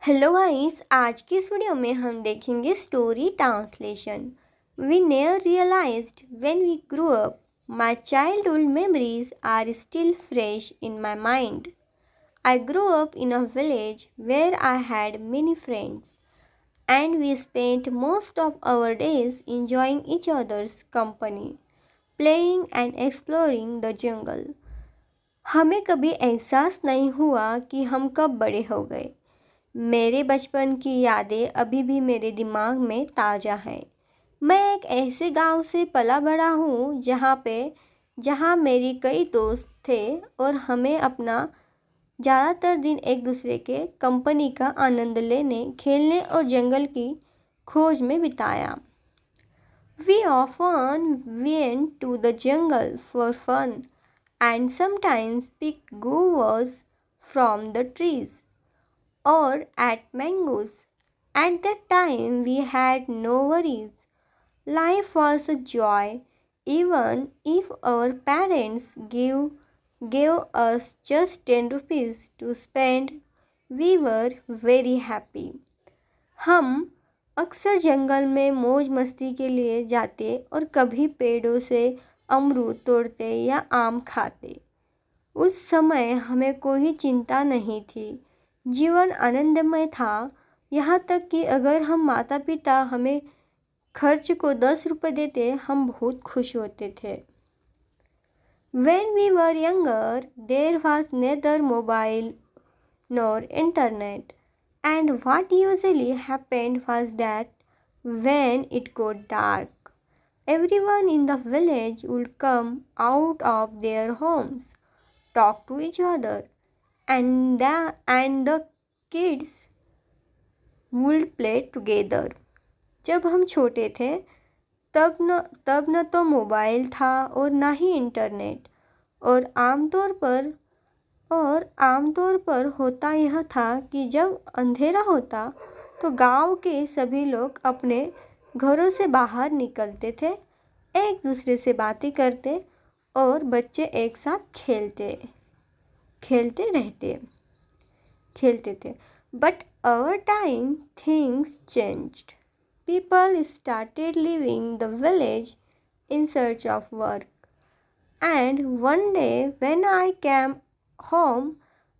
Hello guys, आज की इस वीडियो में हम देखेंगे story translation. We never realised when we grew up my childhood memories are still fresh in my mind. I grew up in a village where I had many friends and we spent most of our days enjoying each other's company, playing and exploring the jungle. हमें कभी एहसास नहीं हुआ कि हम कब बड़े हो गए। मेरे बचपन की यादें अभी भी मेरे दिमाग में ताज़ा हैं। मैं एक ऐसे गांव से पला बड़ा हूँ जहाँ मेरी कई दोस्त थे और हमें अपना ज़्यादातर दिन एक दूसरे के कंपनी का आनंद लेने, खेलने और जंगल की खोज में बिताया। We often went to the jungle for fun and sometimes picked guavas from the trees or at mangoes. At that time, we had no worries. Life was a joy, even if our parents gave us just 10 rupees to spend. We were very happy. हम अक्सर जंगल में मौज मस्ती के लिए जाते और कभी पेड़ों से अमरूद तोड़ते या आम खाते। उस समय हमें कोई चिंता नहीं थी। जीवन आनंदमय था, यहाँ तक कि अगर हम माता पिता हमें खर्च को 10 रुपये देते, हम बहुत खुश होते थे। When we were younger, there was neither mobile nor internet, and what usually happened was that when it got dark, everyone in the village would come out of their homes, talk to each other, and the kids would play together. जब हम छोटे थे तब न तो mobile था और ना ही इंटरनेट, और आमतौर पर होता यह था कि जब अंधेरा होता तो गांव के सभी लोग अपने घरों से बाहर निकलते थे, एक दूसरे से बातें करते और बच्चे एक साथ खेलते थे। But over time, things changed. People started leaving the village in search of work. And one day, when I came home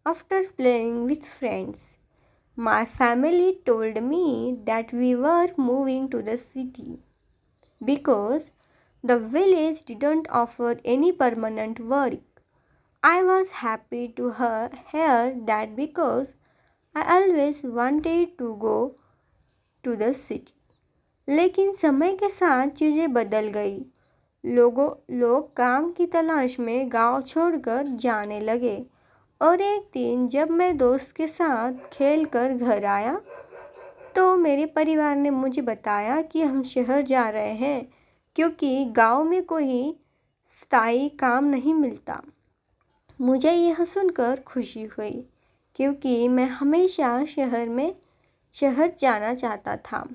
after playing with friends, my family told me that we were moving to the city because the village didn't offer any permanent work. I was happy to hear that because I always wanted to go to the city. लेकिन समय के साथ चीज़ें बदल गई। लोग काम की तलाश में गांव छोड़कर जाने लगे, और एक दिन जब मैं दोस्त के साथ खेलकर घर आया तो मेरे परिवार ने मुझे बताया कि हम शहर जा रहे हैं क्योंकि गांव में कोई स्थायी काम नहीं मिलता। मुझे यह सुनकर खुशी हुई क्योंकि मैं हमेशा शहर जाना चाहता था।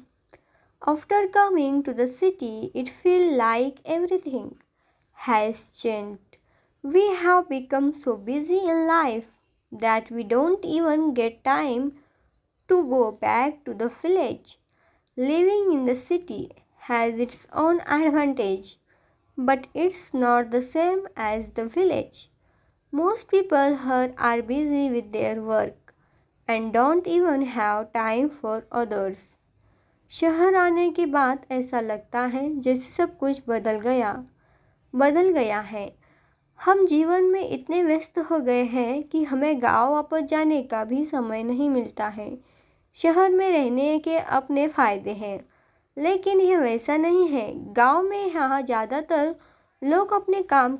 After coming to the city, it feels like everything has changed. We have become so busy in life that we don't even get time to go back to the village. Living in the city has its own advantage, but it's not the same as the village. Most people here are busy with their work and don't even have time for others. शहर आने के बाद ऐसा लगता है जैसे सब कुछ बदल गया है। हम जीवन में इतने व्यस्त हो गए हैं कि हमें गांव वापस जाने का भी समय नहीं मिलता है। शहर में रहने के अपने फ़ायदे हैं, लेकिन यह वैसा नहीं है। गांव में यहाँ ज़्यादातर लोग अपने काम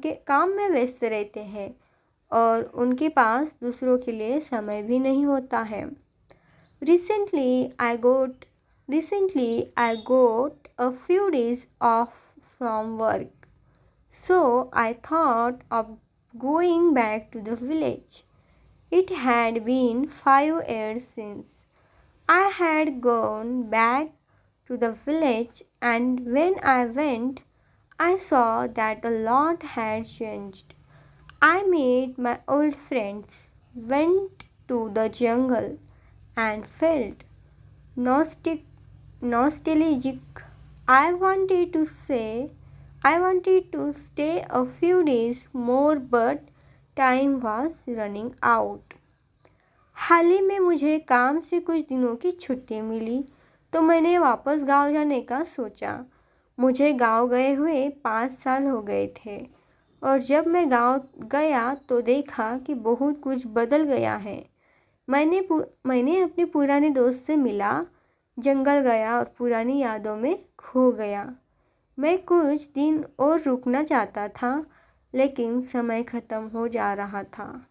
में व्यस्त रहते हैं और उनके पास दूसरों के लिए समय भी नहीं होता है। Recently, I got a few days off from work, so I thought of going back to the village. It had been 5 years since I had gone back to the village, and when I went, I saw that a lot had changed. I made my old friends, went to the jungle, and felt nostalgic. I wanted to stay a few days more, but time was running out. हाल ही में मुझे काम से कुछ दिनों की छुट्टी मिली, तो मैंने वापस गांव जाने का सोचा। मुझे गांव गए हुए 5 साल हो गए थे, और जब मैं गांव गया तो देखा कि बहुत कुछ बदल गया है। मैंने अपने पुराने दोस्त से मिला, जंगल गया और पुरानी यादों में खो गया। मैं कुछ दिन और रुकना चाहता था, लेकिन समय खत्म हो जा रहा था।